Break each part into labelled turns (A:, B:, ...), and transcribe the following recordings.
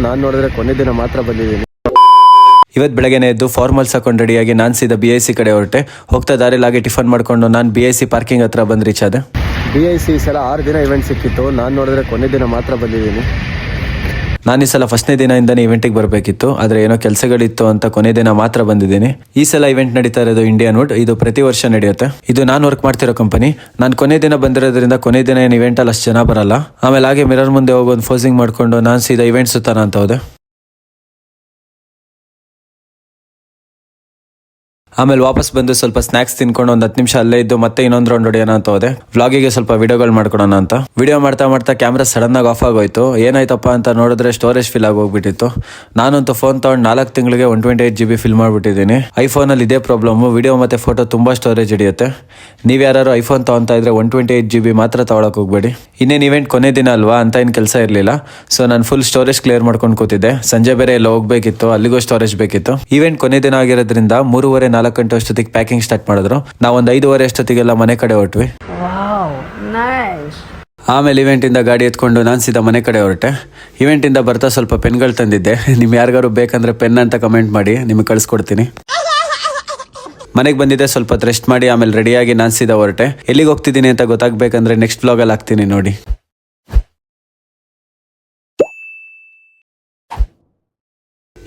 A: ನಾನು ನೋಡಿದ್ರೆ ಕೊನೆ ದಿನ ಮಾತ್ರ ಬಂದಿದ್ದೀನಿ.
B: ಇವತ್ತು ಬೆಳಗ್ಗೆನೇ ಎದ್ದು ಫಾರ್ಮಲ್ಸ್ ಹಾಕೊಂಡು ರೆಡಿಯಾಗಿ ನಾನು ಸೀದಾ BIC ಕಡೆ ಹೊರಟೆ. ಹೋಗ್ತಾ ದಾರಿಲಾಗಿ ಟಿಫನ್ ಮಾಡ್ಕೊಂಡು ನಾನು BIC ಪಾರ್ಕಿಂಗ್ ಹತ್ರ ಬಂದು ರೀಚ್ ಆದೆ.
A: BIC ಸಲ 6 ದಿನ ಇವೆಂಟ್ ಸಿಕ್ಕಿತ್ತು. ನಾನು ನೋಡಿದ್ರೆ ಕೊನೆ ದಿನ ಮಾತ್ರ ಬಂದಿದ್ದೀನಿ.
B: ನಾನು ಈ ಸಲ ಫಸ್ಟ್ನೇ ದಿನದಿಂದನೇ ಇವೆಂಟಿಗೆ ಬರಬೇಕಿತ್ತು, ಆದರೆ ಏನೋ ಕೆಲಸಗಳಿತ್ತು ಅಂತ ಕೊನೆ ದಿನ ಮಾತ್ರ ಬಂದಿದ್ದೀನಿ. ಈ ಸಲ ಇವೆಂಟ್ ನಡೀತಾ ಇರೋದು ಇಂಡಿಯನ್ ವುಡ್. ಇದು ಪ್ರತಿ ವರ್ಷ ನಡೆಯುತ್ತೆ. ಇದು ನಾನು ವರ್ಕ್ ಮಾಡ್ತಿರೋ ಕಂಪನಿ. ನಾನು ಕೊನೆ ದಿನ ಬಂದಿರೋದ್ರಿಂದ ಕೊನೆ ದಿನ ಏನು ಇವೆಂಟಲ್ಲಿ ಅಷ್ಟು ಜನ ಬರಲ್ಲ. ಆಮೇಲೆ ಹಾಗೆ ಮಿರರ್ ಮುಂದೆ ಹೋಗಿ ಒಂದು ಫೋಸಿಂಗ್ ಮಾಡ್ಕೊಂಡು ನಾನು ಸೀದಾ ಇವೆಂಟ್ ಸುತ್ತಾನ ಅಂತ ಹೋದೆ. ಆಮೇಲೆ ವಾಪಸ್ ಬಂದು ಸ್ವಲ್ಪ ಸ್ನಾಕ್ಸ್ ತಿನ್ಕೊಂಡು ಒಂದು 10 ನಿಮಿಷ ಅಲ್ಲೇ ಇದ್ದು ಮತ್ತೆ ಇನ್ನೊಂದು ರೌಂಡ್ ಹೊಡೆಯೋಣ ಅಂತ ಹೋದೆ. ವ್ಲಾಗಿಗೆ ಸ್ವಲ್ಪ ವಿಡಿಯೋಗಳು ಮಾಡ್ಕೊಳೋಣ ಅಂತ. ವಿಡಿಯೋ ಮಾಡ್ತಾ ಕ್ಯಾಮ್ರಾ ಸಡನ್ ಆಗಿ ಆಫ್ ಆಗೋಯ್ತು. ಏನಾಯ್ತಪ್ಪ ಅಂತ ನೋಡಿದ್ರೆ ಸ್ಟೋರೇಜ್ ಫಿಲ್ ಆಗೋಗ್ಬಿಟ್ಟಿತ್ತು. ನಾನಂತೂ ಫೋನ್ ತಗೊಂಡು 4 ತಿಂಗಳಿಗೆ 128 GB ಫಿಲ್ ಮಾಡಿಬಿಟ್ಟಿದ್ದೀನಿ. ಐಫೋನಲ್ಲಿ ಇದೇ ಪ್ರಾಬ್ಲಮ್ಮು, ವಿಡಿಯೋ ಮತ್ತು ಫೋಟೋ ತುಂಬ ಸ್ಟೋರೇಜ್ ಹಿಡಿಯುತ್ತೆ. ನೀವು ಯಾರು ಐಫೋನ್ ತೊಗೊತಾ ಇದ್ರೆ 128 GB ಮಾತ್ರ ತೊಗೊಳಕ್ಕೆ ಹೋಗ್ಬೇಡಿ. ಇನ್ನೇನು ಇವೆಂಟ್ ಕೊನೆ ದಿನ ಅಲ್ವಾ ಅಂತ ಏನು ಕೆಲಸ ಇರಲಿಲ್ಲ. ಸೊ ನಾನು ಫುಲ್ ಸ್ಟೋರೇಜ್ ಕ್ಲಿಯರ್ ಮಾಡ್ಕೊಂಡು ಕೂತಿದ್ದೆ. ಸಂಜೆ ಬೇರೆ ಎಲ್ಲ ಹೋಗ್ಬೇಕಿತ್ತು, ಅಲ್ಲಿಗೂ ಸ್ಟೋರೇಜ್ ಬೇಕಿತ್ತು. ಇವೆಂಟ್ ಕೊನೆ ದಿನ ಆಗಿರೋದ್ರಿಂದ 3:30-4 ಗಂಟೆ ಅಷ್ಟೊತ್ತಿಗೆ ಪ್ಯಾಕಿಂಗ್ ಸ್ಟಾರ್ಟ್ ಮಾಡಿದ್ರು. ನಾವು ಒಂದು 5:30 ಅಷ್ಟೊತ್ತಿಗೆಲ್ಲ ಮನೆ ಕಡೆ ಹೊರಟ್ವಿ. ಆಮೇಲೆ ಇವೆಂಟಿಂದ ಗಾಡಿ ಎತ್ಕೊಂಡು ನಾನು ಸೀದಾ ಮನೆ ಕಡೆ ಹೊರಟೆ. ಇವೆಂಟಿಂದ ಬರ್ತಾ ಸ್ವಲ್ಪ ಪೆನ್ಗಳು ತಂದಿದ್ದೆ. ನಿಮ್ಗೆ ಯಾರಿಗಾರು ಬೇಕಂದ್ರೆ ಪೆನ್ ಅಂತ ಕಮೆಂಟ್ ಮಾಡಿ, ನಿಮಗೆ ಕಳಿಸ್ಕೊಡ್ತೀನಿ. ಮನೆಗೆ ಬಂದಿದ್ದೆ, ಸ್ವಲ್ಪ ರೆಸ್ಟ್ ಮಾಡಿ ಆಮೇಲೆ ರೆಡಿಯಾಗಿ ನಾನು ಸೀದಾ ಹೊರಟೆ. ಎಲ್ಲಿಗೆ ಹೋಗ್ತಿದ್ದೀನಿ ಅಂತ ಗೊತ್ತಾಗಬೇಕಂದ್ರೆ ನೆಕ್ಸ್ಟ್ ವ್ಲಾಗಲ್ಲಿ ಹಾಕ್ತೀನಿ ನೋಡಿ.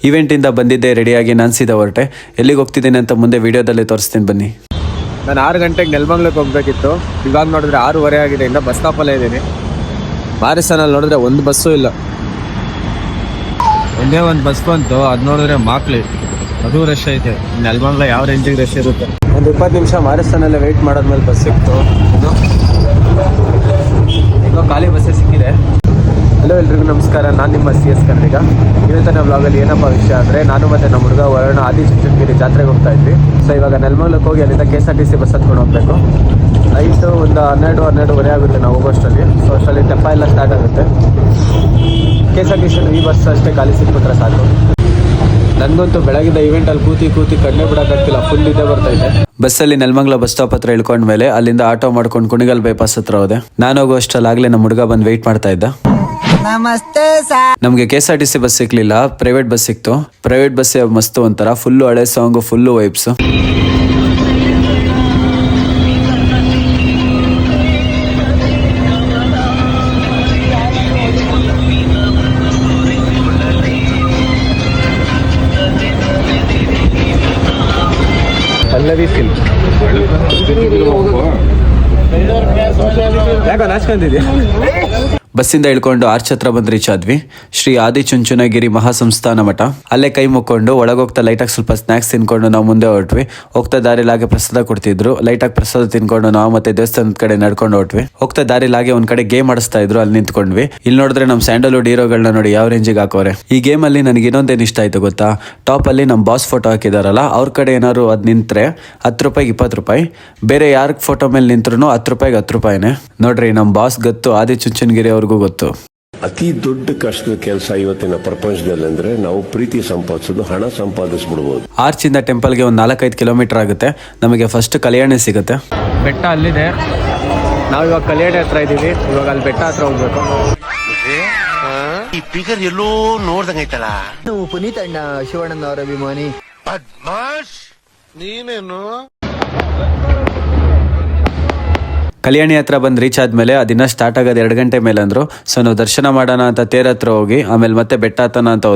B: ಇವೆಂಟಿಂದ ಬಂದಿದ್ದೆ, ರೆಡಿಯಾಗಿ ನಾನು ಸೀದಾ ಹೊರಟೆ. ಎಲ್ಲಿಗೆ ಹೋಗ್ತಿದ್ದೀನಿ ಅಂತ ಮುಂದೆ ವಿಡಿಯೋದಲ್ಲಿ ತೋರಿಸ್ತೀನಿ ಬನ್ನಿ.
A: ನಾನು 6 ಗಂಟೆಗೆ ನೆಲಮಂಗಲಕ್ಕೆ ಹೋಗ್ಬೇಕಿತ್ತು. ಇವಾಗ ನೋಡಿದ್ರೆ 6:30 ಆಗಿದೆ. ಇನ್ನು ಬಸ್ ಸ್ಟಾಪಲ್ಲೇ ಇದ್ದೀನಿ. ಬಾರಿಸನಲ್ಲಿ ನೋಡಿದ್ರೆ ಒಂದು ಬಸ್ಸು ಇಲ್ಲ. ಒಂದೇ ಒಂದು ಬಸ್ ಬಂತು, ಅದು ನೋಡಿದ್ರೆ ಮಾಕ್ಲಿ, ಅದು ರಶ್ ಐತೆ. ನೆಲಮಂಗಲ ಯಾವ ರೇಂಜಿಗೆ ರಶ್ ಇರುತ್ತೆ. ಒಂದು 20 ನಿಮಿಷ ಮಾರಿಸ್ತಾನಲ್ಲೇ ವೆಯ್ಟ್ ಮಾಡಾದ್ಮೇಲೆ ಬಸ್ ಸಿಕ್ತು. ಈಗ ಖಾಲಿ ಬಸ್ಸೇ ಸಿಕ್ಕಿದೆ. ಹಲೋ ಎಲ್ರಿಗೂ ನಮಸ್ಕಾರ, ನಾನು ನಿಮ್ಮ CS ಕನ್ನಡಿಗ. ಇವತ್ತಿನ ವ್ಲಾಗಲ್ಲಿ ಏನಪ್ಪ ವಿಷಯ ಅಂದರೆ, ನಾನು ಮತ್ತು ನಮ್ಮ ಹುಡುಗ ಹೊರಣ ಆದಿಚುಂಚನಗಿರಿ ಜಾತ್ರೆಗೆ ಹೋಗ್ತಾ ಇದ್ವಿ. ಸೊ ಇವಾಗ ನೆಲಮಂಗಲಕ್ಕೆ ಹೋಗಿ ಅಲ್ಲಿಂದ KSRTC ಬಸ್ ಹತ್ಕೊಂಡು ಹೋಗಬೇಕು. ನೈಟು ಒಂದು 12-12:30 ಆಗುತ್ತೆ ನಾವು ಹೋಗೋಷ್ಟರಲ್ಲಿ. ಸೊ ಅಷ್ಟರಲ್ಲಿ ತೆಪ್ಪ ಎಲ್ಲ ಸ್ಟಾರ್ಟ್ ಆಗುತ್ತೆ. KSRTC ಈ ಬಸ್ ಅಷ್ಟೇ ಖಾಲಿ ಸಿಕ್ಬಿಟ್ರೆ ಸಾಕು. ನನಗಂತೂ ಬೆಳಗಿಂದ ಇವೆಂಟಲ್ಲಿ ಕೂತಿ ಕಣ್ಣೆ ಬಿಡೋಕ್ಕಾಗ್ತಿಲ್ಲ, ಫುಲ್ ಇದೇ ಬರ್ತಾ ಇದೆ.
B: ಬಸ್ಸಲ್ಲಿ ನೆಲಮಂಗಲ ಬಸ್ ಸ್ಟಾಪ್ ಹತ್ರ ಇಳ್ಕೊಂಡ್ಮೇಲೆ ಅಲ್ಲಿಂದ ಆಟೋ ಮಾಡ್ಕೊಂಡು ಕುಣಿಗಲ್ ಬೈಪಾಸ್ ಹತ್ರ ಹೋದೆ. ನಾನು ಹೋಗೋ ಅಷ್ಟರಲ್ಲಾಗಲೇ ನಮ್ಮ ಹುಡುಗ ಬಂದು ವೆಯ್ಟ್ ಮಾಡ್ತಾ ಇದ್ದ. ನಮಗೆ KSRTC ಬಸ್ ಸಿಕ್ಲಿಲ್ಲ, ಪ್ರೈವೇಟ್ ಬಸ್ ಸಿಕ್ತು. ಪ್ರೈವೇಟ್ ಬಸ್ ಮಸ್ತು, ಒಂಥರ ಫುಲ್ಲು ಹಳೆ song, full vibes.
A: Pallavi film ಯಾಕೋ ನಾಚ್ಕೊಂತಿದ್ಯಾ?
B: ಬಸ್ಸಿಂದ ಇಳ್ಕೊಂಡು ಆರ್ಚ್ ಹತ್ರ ಬಂದು ರೀಚ್ ಆದ್ವಿ. ಶ್ರೀ ಆದಿಚುಂಚನಗಿರಿ ಮಹಾಸಂಸ್ಥಾನ ಮಠ. ಅಲ್ಲೇ ಕೈ ಮುಕ್ಕೊಂಡು ಒಳಗೋಗ್ತಾ ಲೈಟಾಗಿ ಸ್ವಲ್ಪ ಸ್ನಾಕ್ಸ್ ತಿನ್ಕೊಂಡು ನಾವು ಮುಂದೆ ಹೊರಟ್ವಿ. ಹೋಗ್ತಾ ದಾರಿಲಾಗೆ ಪ್ರಸಾದ ಕೊಡ್ತಿದ್ರು. ಲೈಟಾಗಿ ಪ್ರಸಾದ ತಿನ್ಕೊಂಡು ನಾವು ಮತ್ತೆ ದೇವಸ್ಥಾನದ ಕಡೆ ನಡ್ಕೊಂಡು ಹೊರಟ್ವಿ. ಹೋಗ್ತಾ ದಾರಿಲಾಗೆ ಒಂದ್ ಕಡೆ ಗೇಮ್ ಆಡಿಸ್ತಾ ಇದ್ರು, ಅಲ್ಲಿ ನಿಂತ್ಕೊಂಡ್ವಿ. ಇಲ್ಲಿ ನೋಡಿದ್ರೆ ನಮ್ಮ ಸ್ಯಾಂಡಲ್ವುಡ್ ಹೀರೋಗಳನ್ನ ನೋಡಿ ಯಾವ ರೇಂಜಿಗೆ ಹಾಕೋರೆ. ಈ ಗೇಮ್ ಅಲ್ಲಿ ನನಗೆ ಇನ್ನೊಂದೇನು ಇಷ್ಟ ಆಯ್ತು ಗೊತ್ತಾ? ಟಾಪ್ ಅಲ್ಲಿ ನಮ್ಮ ಬಾಸ್ ಫೋಟೋ ಹಾಕಿದಾರಲ್ಲ, ಅವ್ರ ಕಡೆ ಏನಾದ್ರು ಅದ್ ನಿಂತ್ರೆ 10 ರೂಪಾಯಿಗೆ 20 ರೂಪಾಯಿ. ಬೇರೆ ಯಾರ ಫೋಟೋ ಮೇಲೆ ನಿಂತ್ರು 10 ರೂಪಾಯಿಗೆ 10 ರೂಪಾಯಿನೇ. ನೋಡ್ರಿ, ನಮ್ಮ ಬಾಸ್ ಗೊತ್ತು, ಆದಿಚುಂಚನಗಿರಿ ಅವ್ರಿಗೂ ಗೊತ್ತು.
C: ಅತಿ ದೊಡ್ಡ ಕಷ್ಟದ ಕೆಲಸ ಇವತ್ತಿನ ಪ್ರಪಂಚದಲ್ಲಿ ಅಂದ್ರೆ ನಾವು ಪ್ರೀತಿ ಸಂಪಾದಿಸೋದು, ಹಣ ಸಂಪಾದಿಸ್ಬಿಡ್ಬೋದು.
B: ಆರ್ಚ್ ಇಂದ ಟೆಂಪಲ್ಗೆ ಒಂದು 4-5 ಕಿಲೋಮೀಟರ್ ಆಗುತ್ತೆ. ನಮಗೆ ಫಸ್ಟ್ ಕಲ್ಯಾಣಿ ಸಿಗುತ್ತೆ.
A: ಬೆಟ್ಟ ಅಲ್ಲಿದೆ. ನಾವು ಇವಾಗ ಕಲ್ಯಾಣಿ ಹತ್ರ ಇದ್ದೀವಿ. ಇವಾಗ ಅಲ್ಲಿ ಬೆಟ್ಟ ಹತ್ರ ಹೋಗ್ಬೇಕು.
D: ಈ ಫಿಗರ್ ಎಲ್ಲೋ ನೋಡ್ದಂಗೈತಲ್ಲ.
E: ನಾವು ಪುನೀತ್ ಅಣ್ಣ ಶಿವಣ್ಣನವರ ಅಭಿಮಾನಿ.
D: ಬದ್ಮಾಶ್ ನೀನೇನು?
B: ಕಲ್ಯಾಣಿ ಹತ್ರ ಬಂದು ರೀಚ್ ಆದ್ಮೇಲೆ ಅದಿನ್ನ ಸ್ಟಾರ್ಟ್ ಆಗೋದು 2 ಗಂಟೆ ಮೇಲೆ ಅಂದ್ರು. ಸೊ ನಾವು ದರ್ಶನ ಮಾಡೋಣ ಅಂತ ತೇರ್ ಹತ್ರ ಹೋಗಿ ಆಮೇಲೆ ಮತ್ತೆ ಬೆಟ್ಟ ಹತ್ತನ ಅಂತ